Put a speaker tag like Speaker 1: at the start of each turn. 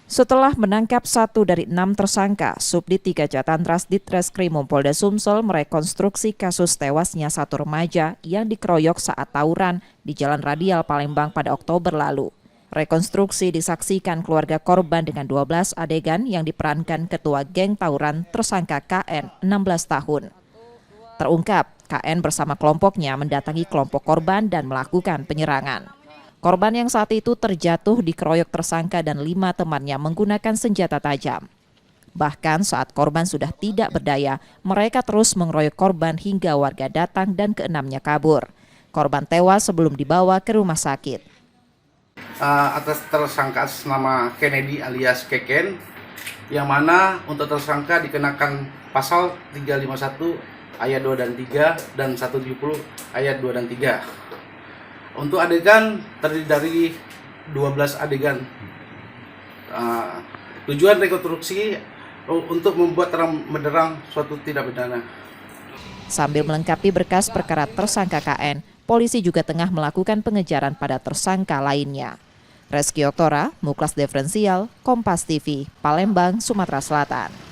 Speaker 1: Setelah menangkap 1 dari 6 tersangka, Subdit 3 Jatantras Ditreskrimum Polda Sumsel merekonstruksi kasus tewasnya satu remaja yang dikeroyok saat tawuran di Jalan Radial Palembang pada Oktober lalu. Rekonstruksi disaksikan keluarga korban dengan 12 adegan yang diperankan ketua geng tawuran tersangka KN 16 tahun. Terungkap, KN bersama kelompoknya mendatangi kelompok korban dan melakukan penyerangan. Korban yang saat itu terjatuh dikeroyok tersangka dan 5 temannya menggunakan senjata tajam. Bahkan saat korban sudah tidak berdaya, mereka terus mengeroyok korban hingga warga datang dan keenamnya kabur. Korban tewas sebelum dibawa ke rumah sakit.
Speaker 2: Atas tersangka atas nama Kennedy alias Keken, yang mana untuk tersangka dikenakan pasal 351 ayat 2 dan 3 dan 170 ayat 2 dan 3. Untuk adegan terdiri dari 12 adegan. Tujuan rekonstruksi untuk membuat terang benderang suatu tindak pidana.
Speaker 1: Sambil melengkapi berkas perkara tersangka KN, polisi juga tengah melakukan pengejaran pada tersangka lainnya. Reski Oktora, Muklas Diferensial, Kompas TV, Palembang, Sumatera Selatan.